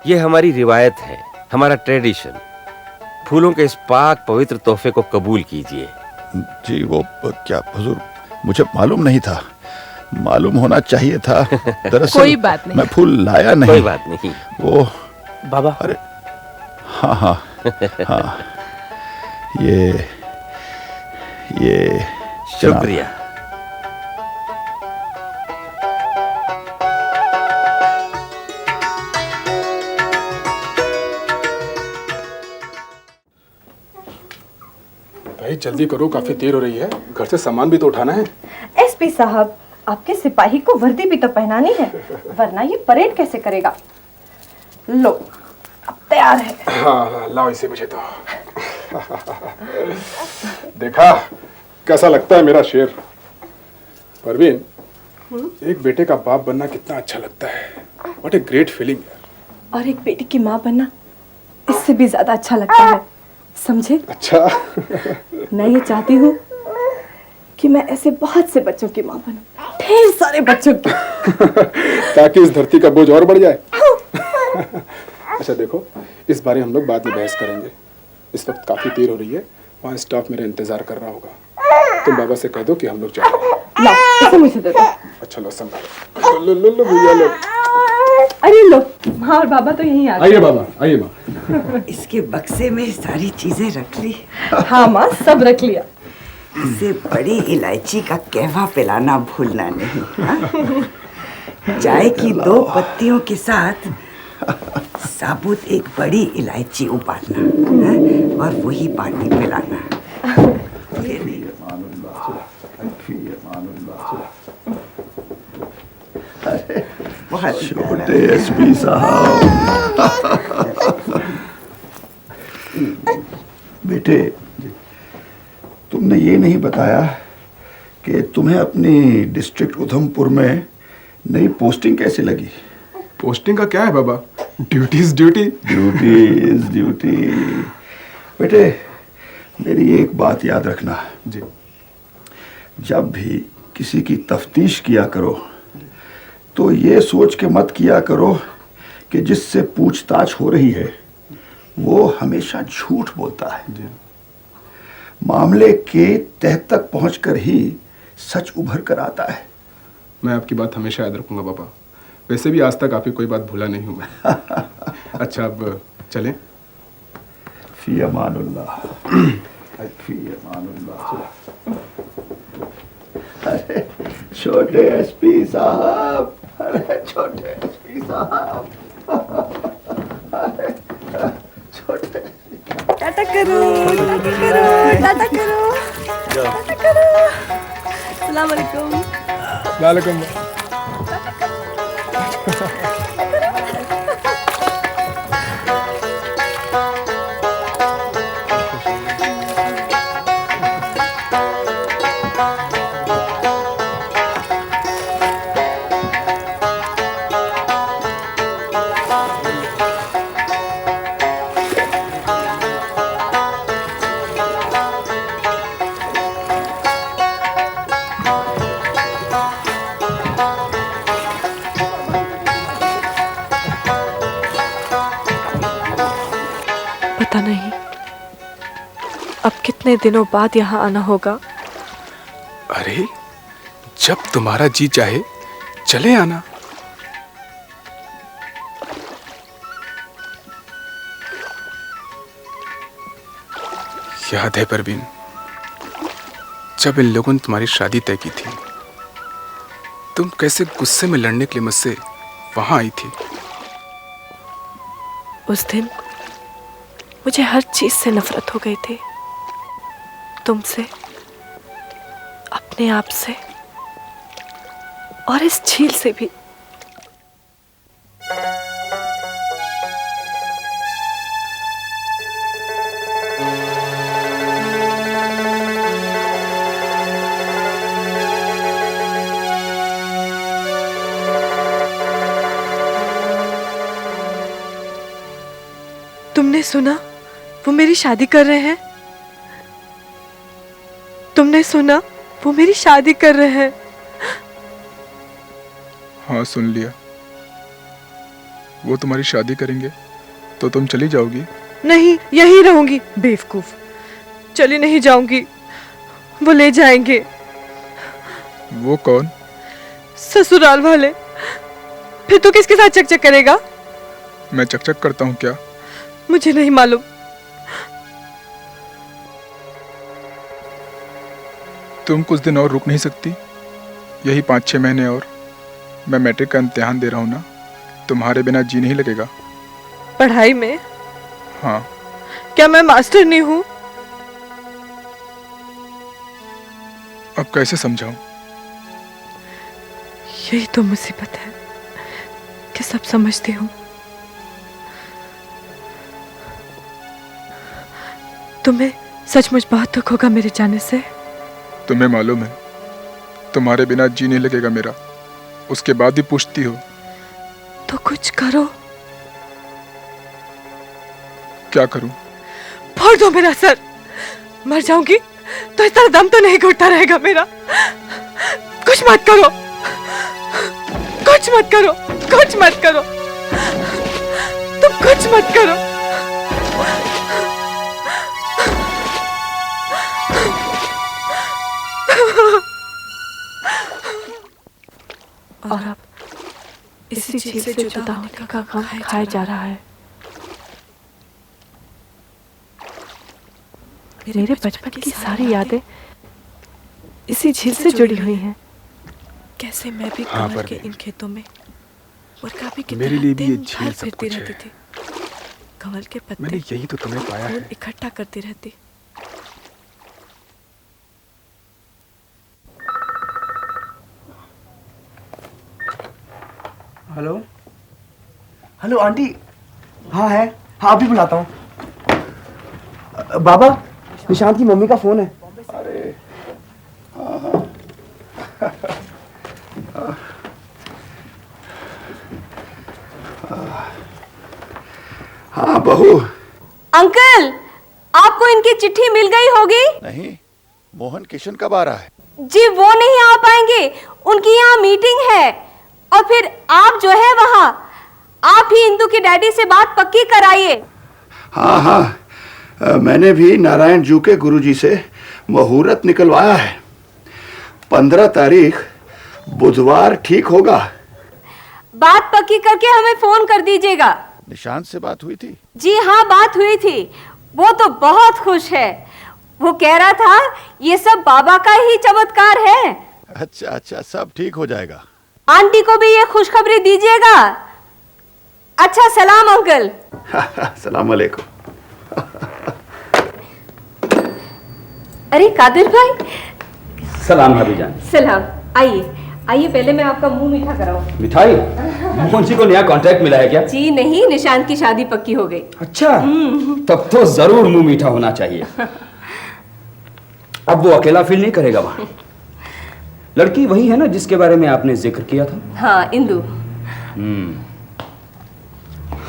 ये हमारी रिवायत है, हमारा ट्रेडिशन। फूलों के इस पाक पवित्र तोहफे को कबूल कीजिए। जी वो क्या हुजूर, मुझे मालूम नहीं था, मालूम होना चाहिए था। दरअसल कोई बात नहीं, मैं फूल लाया नहीं। कोई बात नहीं वो बाबा। अरे हाँ हाँ हाँ, ये शुक्रिया। भाई जल्दी करो, काफी देर हो रही है, घर से सामान भी तो उठाना है। एसपी साहब, आपके सिपाही को वर्दी भी तो पहनानी है, वरना ये परेड कैसे करेगा। लो, अब तैयार है। हाँ लाओ इसे मुझे तो। देखा कैसा लगता है मेरा शेर। परवीन, एक बेटे का बाप बनना कितना अच्छा लगता है। What a great feeling. और एक बेटी की माँ बनना इससे भी ज्यादा अच्छा लगता है, समझे। अच्छा। मैं ये चाहती हूँ कि मैं ऐसे बहुत से बच्चों की माँ बनूं, ढेर सारे बच्चों की। ताकि इस धरती का बोझ और बढ़ जाए। अच्छा देखो, इस बारे हम लोग बाद में बहस करेंगे। इस वक्त काफी देर हो रही है, वहाँ स्टाफ मेरा इंतजार कर रहा होगा। तुम बाबा से कह दो कि हम लोग जा रहे हैं। ला, इसे मुझे दे दो। अच्छा लो संभालो। लो भैया लो। अरे लो, माँ और बाबा तो यहीं आ गए। आइए बाबा, आइए माँ। इसके बक्से में सारी चीजें रख ली। हाँ माँ, सब रख लिया। इसे बड़ी इलायची का कहवा पिलाना भूलना नहीं, हाँ? चाय की 2 पत्तियों के साथ साबुत एक बड़ी इलायची उबालना, हाँ? और वही पानी पिलाना। ये नहीं। बहुत छोटे एसपी साहब। बेटे, तुमने ये नहीं बताया कि तुम्हें अपनी डिस्ट्रिक्ट उधमपुर में नई पोस्टिंग कैसे लगी। पोस्टिंग का क्या है बाबा, duty is duty. Duty is duty. बेटे, मेरी एक बात याद रखना जी। जब भी किसी की तफ्तीश किया करो तो ये सोच के मत किया करो कि जिससे पूछताछ हो रही है वो हमेशा झूठ बोलता है। जी। मामले के तह तक पहुंचकर ही सच उभर कर आता है। मैं आपकी बात हमेशा याद रखूंगा बाबा। वैसे भी आज तक आपकी कोई बात भूला नहीं हूं मैं। अच्छा अब चलें। फी अमानुल्लाह। फी अमानुल्लाह। अरे छोटे एसपी साहब, अरे छोटे एसपी साहब, छोटे। टाटा करो, टाटा करो, टाटा करो, टाटा करो। अस्सलाम वालेकुम। वालेकुम। पता नहीं अब कितने दिनों बाद यहाँ आना होगा। अरे जब तुम्हारा जी चाहे चले आना। याद है परवीन, जब इन लोगों ने तुम्हारी शादी तय की थी, तुम कैसे गुस्से में लड़ने के लिए मुझसे वहां आई थी। उस दिन मुझे हर चीज से नफरत हो गई थी, तुमसे, अपने आप से और इस झील से भी। तुमने सुना वो मेरी शादी कर रहे हैं? तुमने सुना वो मेरी शादी कर रहे हैं? हाँ सुन लिया। वो तुम्हारी शादी करेंगे तो तुम चली जाओगी? नहीं, यहीं रहूंगी। बेवकूफ, चली नहीं जाऊंगी, वो ले जाएंगे। वो कौन? ससुराल वाले। फिर तू किसके साथ चकचक करेगा? मैं चकचक करता हूँ क्या? मुझे नहीं मालूम। तुम कुछ दिन और रुक नहीं सकती? यही 5-6 महीने और। मैं मैट्रिक का इम्तिहान दे रहा हूँ ना, तुम्हारे बिना जी नहीं लगेगा। पढ़ाई में? हाँ। क्या मैं मास्टर नहीं हूँ? अब कैसे समझाऊं? यही तो मुसीबत है कि सब समझती हूँ। तुम्हें सचमुच बहुत दुख होगा मेरे जाने से। तुम्हें मालूम है तुम्हारे बिना जी नहीं लगेगा मेरा, उसके बाद भी पूछती हो। तो कुछ करो। क्या करूं? फोड़ दो मेरा सर। मर जाऊंगी तो इतना दम तो नहीं घुटता रहेगा मेरा। कुछ मत करो, कुछ मत करो, कुछ मत करो, तुम कुछ मत करो। और अब इसी चीज से जुदा होने का गम खाया जा रहा है। मेरे बचपन की सारी यादें इसी झील से जुड़ी हुई हैं। कैसे मैं भी कमल के इन खेतों में मुर्गा भी की मेरे लिए भी ये दिन झील भर सब फिरती कुछ है। रहती थी। कमल के पत्ते मैंने यही तो तुम्हें पाया फूल है। इकट्ठा करती रहती। Hello hello aunty. हाँ है, हाँ अभी बुलाता हूँ। बाबा, निशांत की मम्मी का फोन है। अरे हाँ बहू। अंकल, आपको इनकी चिट्ठी मिल गई होगी। नहीं, मोहन किशन कब आ रहा है? जी वो नहीं आ पाएंगे, उनकी यहाँ मीटिंग है। और फिर आप जो है वहाँ, आप ही इंदु के डैडी से बात पक्की कराइए। हाँ हाँ, मैंने भी नारायण जू के गुरुजी से मुहूर्त निकलवाया है। 15 तारीख बुधवार ठीक होगा। बात पक्की करके हमें फोन कर दीजिएगा। निशांत से बात हुई थी? जी हाँ, बात हुई थी। वो तो बहुत खुश है। वो कह रहा था ये सब बाबा का ही चमत्कार है। अच्छा अच्छा, सब ठीक हो जाएगा। आंटी को भी ये खुशखबरी दीजिएगा। अच्छा, सलाम अंकल। सलाम अलैकुम। अरे कादिर भाई। सलाम भाभी जान। सलाम। आइए आइए, पहले मैं आपका मुंह मीठा कराऊं। मिठाई? मोहन जी को नया कॉन्ट्रैक्ट मिला है क्या? जी नहीं, निशांत की शादी पक्की हो गई। अच्छा, तब तो जरूर मुंह मीठा होना चाहिए। अब वो अकेला फील नहीं करेगा वहां। लड़की वही है ना जिसके बारे में आपने जिक्र किया था? हाँ, इंदु।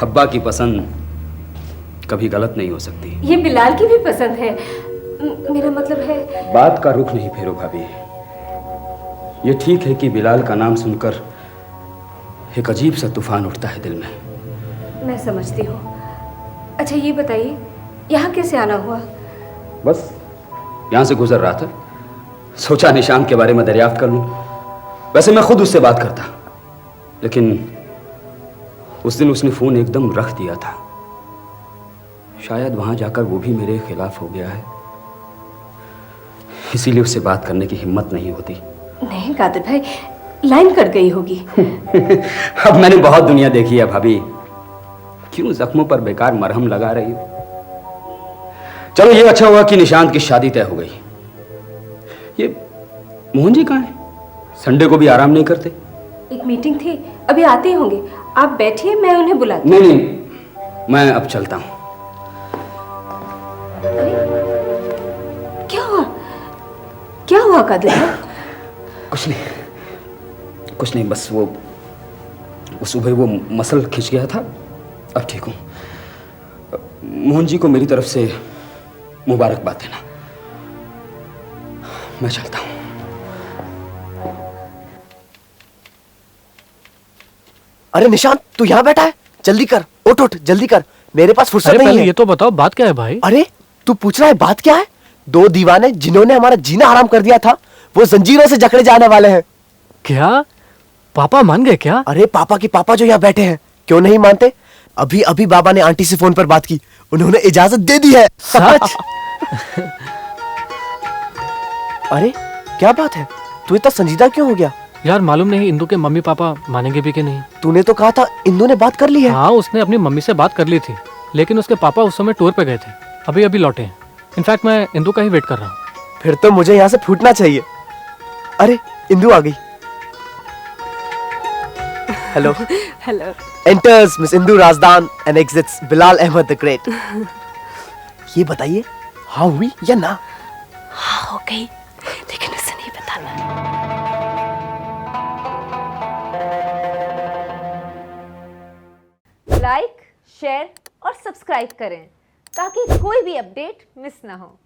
हब्बा की पसंद कभी गलत नहीं हो सकती। ये बिलाल की भी पसंद है। मेरा मतलब है। बात का रुख नहीं फेरो भाभी। ये ठीक है कि बिलाल का नाम सुनकर एक अजीब सा तूफान उठता है दिल में। मैं समझती हूँ। अच्छा ये बताइए, यहाँ कैसे आना हुआ? बस यहाँ से गुजर रहा था, सोचा निशांत के बारे में दरियाफ्त कर लूं। वैसे मैं खुद उससे बात करता, लेकिन उस दिन उसने फोन एकदम रख दिया था। शायद वहां जाकर वो भी मेरे खिलाफ हो गया है, इसीलिए उससे बात करने की हिम्मत नहीं होती। नहीं कादिर भाई, लाइन कट गई होगी। अब मैंने बहुत दुनिया देखी है भाभी, क्यों जख्मों पर बेकार मरहम लगा रही हो? चलो ये अच्छा हुआ कि निशांत की शादी तय हो गई। ये मोहन जी कहाँ हैं? संडे को भी आराम नहीं करते। एक मीटिंग थी, अभी आते ही होंगे। आप बैठिए, मैं उन्हें बुलाती नहीं नहीं, मैं अब चलता हूँ। क्या हुआ? क्या हुआ कादिर भाई? कुछ नहीं, बस वो सुबह वो मसल खिंच गया था, अब ठीक हूँ। मोहन जी को मेरी तरफ से मुबारकबाद देना। मैं चलता हूँ। अरे निशांत, तू यहाँ बैठा है? जल्दी कर, उठ उठ जल्दी कर, मेरे पास फुर्सत अरे नहीं पहले है। ये तो बताओ बात क्या है भाई? अरे तू पूछ रहा है बात क्या है? दो दीवाने जिन्होंने हमारा जीना हराम कर दिया था, वो जंजीरों से जकड़े जाने वाले हैं। क्या पापा मान गए क्या? अरे पापा के पापा जो यहाँ बैठे हैं, क्यों नहीं मानते? अभी अभी बाबा ने आंटी से फोन पर बात की, उन्होंने इजाजत दे दी है। सच? अरे क्या बात है, तू इतना संजीदा क्यों हो गया? यार मालूम नहीं इंदु के मम्मी पापा मानेंगे भी कि नहीं। तूने तो कहा था इंदु ने बात कर ली है। हाँ उसने अपनी मम्मी से बात कर ली थी, लेकिन उसके पापा उस समय टूर पे गए थे, अभी अभी लौटे हैं। इनफैक्ट मैं इंदु का ही वेट कर रहा हूँ। फिर तो मुझे यहाँ से फूटना चाहिए। अरे इंदु आ गई। Hello. Hello. Enters miss Indu Razdan and exits Bilal Ahmed the great. ये बताइए हाँ हुई या ना? हाँ हो गई, लेकिन उसे नहीं बताना। लाइक, शेयर और सब्सक्राइब करें ताकि कोई भी अपडेट मिस ना हो।